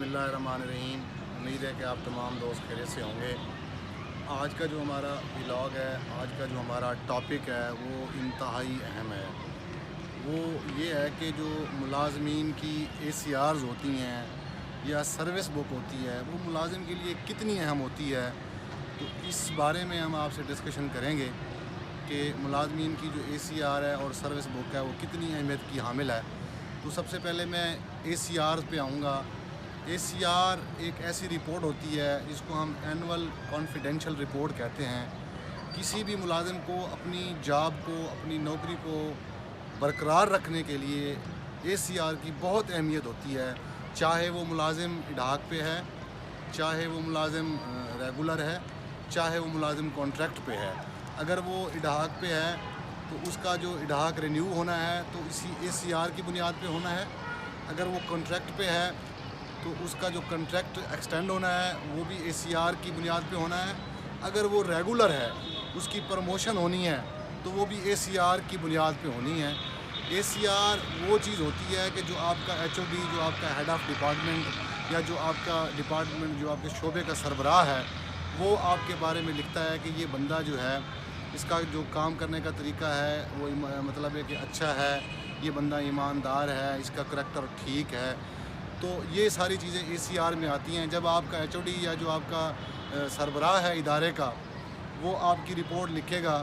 बिस्मिल्लाहिर्रहमानिर्रहीम। उम्मीद है कि आप तमाम दोस्त खैरियत से होंगे। आज का जो हमारा व्लॉग है, आज का जो हमारा टॉपिक है वो इंतहाई अहम है। वो ये है कि जो मुलाजमीन की ACRs होती हैं या सर्विस बुक होती है वो मुलाजिम के लिए कितनी अहम होती है। तो इस बारे में हम आपसे डिस्कशन करेंगे कि मुलाजमीन की जो ACR है और सर्विस बुक है वो कितनी अहमियत की हामिल है। तो सबसे पहले मैं ACR पे आऊँगा। ACR एक ऐसी रिपोर्ट होती है जिसको हम एनुअल कॉन्फिडेंशियल रिपोर्ट कहते हैं। किसी भी मुलाजिम को अपनी जॉब को, अपनी नौकरी को बरकरार रखने के लिए ACR की बहुत अहमियत होती है। चाहे वो मुलाजिम इडाक पे है, चाहे वो मुलाजिम रेगुलर है, चाहे वो मुलाजिम कॉन्ट्रैक्ट पे है। अगर वो इडाक पे है तो उसका जो इडाक रिन्यू होना है तो इसी ACR की बुनियाद पे होना है। अगर वो कॉन्ट्रैक्ट पे है तो उसका जो कॉन्ट्रैक्ट एक्सटेंड होना है वो भी ACR की बुनियाद पे होना है। अगर वो रेगुलर है, उसकी प्रमोशन होनी है तो वो भी ACR की बुनियाद पे होनी है। ACR वो चीज़ होती है कि जो आपका HOD, जो आपका हेड ऑफ़ डिपार्टमेंट या जो आपका डिपार्टमेंट, जो आपके शोबे का सरबराह है, वो आपके बारे में लिखता है कि ये बंदा जो है, इसका जो काम करने का तरीका है वो मतलब है कि अच्छा है, ये बंदा ईमानदार है, इसका करैक्टर ठीक है। तो ये सारी चीज़ें ACR में आती हैं। जब आपका HOD या जो आपका सरबराह है इदारे का, वो आपकी रिपोर्ट लिखेगा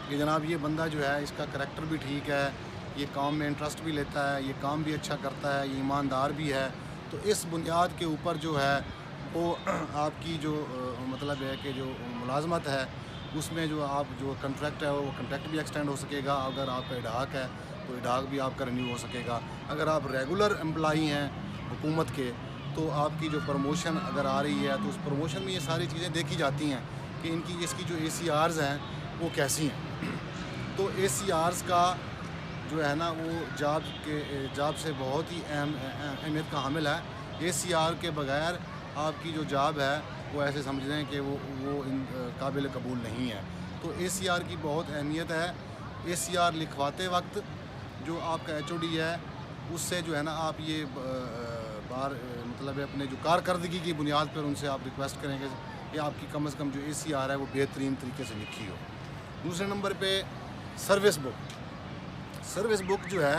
कि जनाब ये बंदा जो है, इसका करैक्टर भी ठीक है, ये काम में इंटरेस्ट भी लेता है, ये काम भी अच्छा करता है, ये ईमानदार भी है। तो इस बुनियाद के ऊपर जो है वो आपकी जो मतलब है कि जो मुलाजमत है उसमें जो आप जो कॉन्ट्रैक्ट है वो कॉन्ट्रैक्ट भी एक्सटेंड हो सकेगा। अगर आपका इडाक है तो इडाक भी आपका रिन्यू हो सकेगा। अगर आप रेगुलर एम्प्लॉई हैं हुकूमत के तो आपकी जो प्रमोशन अगर आ रही है तो उस प्रमोशन में ये सारी चीज़ें देखी जाती हैं कि इसकी जो ACRs हैं वो कैसी हैं। तो ACRs का जो है ना वो जॉब से बहुत ही अहमियत का हामिल है। ACR के बगैर आपकी जो जॉब है वो ऐसे समझ लें कि वो काबिल कबूल नहीं है। तो ACR की बहुत अहमियत है। ACR लिखवाते वक्त जो आपका HOD है उससे जो है ना आप ये मतलब अपने जो कारकर्दगी की बुनियाद पर उनसे आप रिक्वेस्ट करेंगे कि आपकी कम से कम जो ACR है वो बेहतरीन तरीके से लिखी हो। दूसरे नंबर पे सर्विस बुक जो है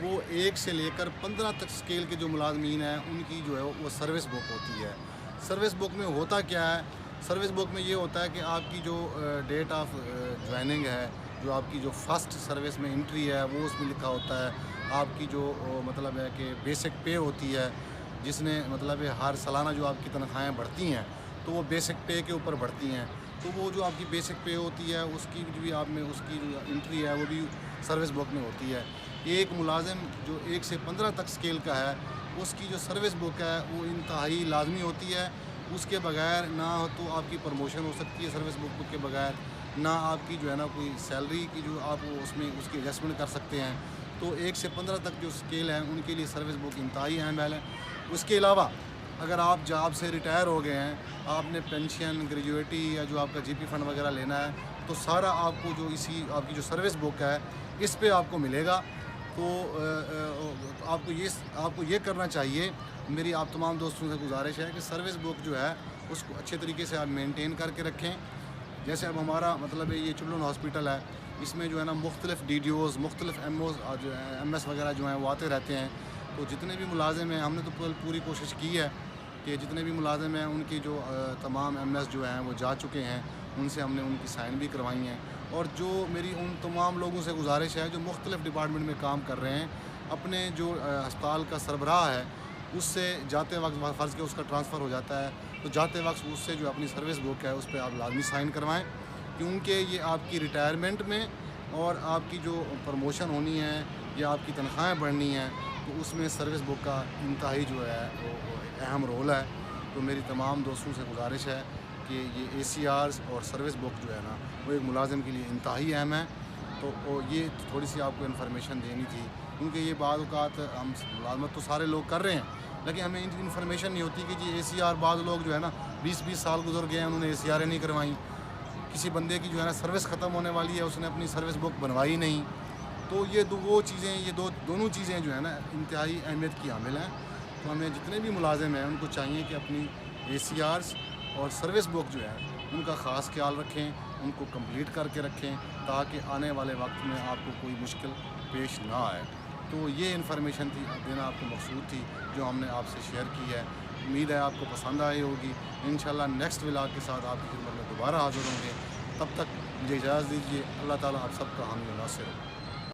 वो 1 से लेकर 15 तक स्केल के जो मुलाजमीन हैं उनकी जो है वो सर्विस बुक होती है। सर्विस बुक में होता क्या है? सर्विस बुक में ये होता है कि आपकी जो डेट ऑफ ज्वाइनिंग है, जो आपकी जो फर्स्ट सर्विस में एंट्री है वो उसमें लिखा होता है। आपकी जो मतलब है कि बेसिक पे होती है, जिसने मतलब है हर सालाना जो आपकी तनख्वाहें बढ़ती हैं तो वो बेसिक पे के ऊपर बढ़ती हैं। तो वो जो आपकी बेसिक पे होती है उसकी भी आप में उसकी जो एंट्री है वो भी सर्विस बुक में होती है। एक मुलाजिम जो 1 से 15 तक स्केल का है उसकी जो सर्विस बुक है वो इंतहाई लाजमी होती है। उसके बगैर ना तो आपकी प्रमोशन हो सकती है सर्विस बुक के बगैर, ना आपकी जो है ना कोई सैलरी की जो आप उसमें उसकी एडजस्टमेंट कर सकते हैं। तो 1 से 15 तक जो स्केल हैं उनके लिए सर्विस बुक इंतहाई अहम है। उसके अलावा अगर आप जॉब से रिटायर हो गए हैं, आपने पेंशन, ग्रेजुएटी या जो आपका GP फंड वगैरह लेना है तो सारा आपको जो आपकी जो सर्विस बुक है इस पे आपको मिलेगा। तो आपको ये करना चाहिए। मेरी आप तमाम दोस्तों से गुजारिश है कि सर्विस बुक जो है उसको अच्छे तरीके से आप मेंटेन करके रखें। जैसे अब हमारा मतलब ये चिल्ड्रन हॉस्पिटल है, इसमें जो है ना मुख्तलिफ़ DDOs, मुख्तलिफ़ MOs जो MS वगैरह जो हैं वो आते रहते हैं। तो जितने भी मुलाजिम हैं, हमने तो पूरी कोशिश की है कि जितने भी मुलाजिम हैं उनकी जो तमाम MS जो हैं वो जा चुके हैं, उनसे हमने उनकी साइन भी करवाई हैं। और जो मेरी उन तमाम लोगों से गुजारिश है जो मुख्तलिफ़ डिपार्टमेंट में काम कर रहे हैं, अपने जो अस्पताल का सरबराह है उससे जाते वक्त फ़र्ज़ के उसका ट्रांसफ़र हो जाता है तो जाते वक्त उससे जो अपनी सर्विस बुक है उस पर आप लाजमी साइन करवाएं, क्योंकि ये आपकी रिटायरमेंट में और आपकी जो प्रमोशन होनी है या आपकी तनख्वाहें बढ़नी हैं तो उसमें सर्विस बुक का इंतहाई जो है वो अहम रोल है। तो मेरी तमाम दोस्तों से गुजारिश है कि ये ACRs और सर्विस बुक जो है ना वो एक मुलाजिम के लिए इंतहाई अहम है। तो ये थोड़ी सी आपको इन्फॉर्मेशन देनी थी, क्योंकि ये बाद औक़ात हम मुलाजमत तो सारे लोग कर रहे हैं लेकिन हमें इन्फॉर्मेशन नहीं होती कि जी ACR बाद लोग जो है ना 20-20 साल गुजर गए हैं, उन्होंने ACR नहीं करवाई। किसी बंदे की जो है ना सर्विस ख़त्म होने वाली है, उसने अपनी सर्विस बुक बनवाई नहीं। तो ये वो चीज़ें, ये दोनों चीज़ें जो है ना इंतहाई अहमियत की हामिल हैं। تو ہمیں جتنے بھی ملازم ہیں ان کو چاہیے کہ اپنی ACRs اور سروس بک جو ہے ان کا خاص خیال رکھیں، ان کو کمپلیٹ کر کے رکھیں تاکہ آنے والے وقت میں آپ کو کوئی مشکل پیش نہ آئے۔ تو یہ انفارمیشن تھی دینا آپ کو مقصود تھی جو ہم نے آپ سے شیئر کی ہے۔ امید ہے آپ کو پسند آئی ہوگی۔ انشاءاللہ نیکسٹ ولاگ کے ساتھ آپ کی خدمت میں دوبارہ حاضر ہوں گے۔ تب تک مجھے اجازت دیجیے۔ اللہ تعالیٰ آپ سب کا حامی و ناصر ہو۔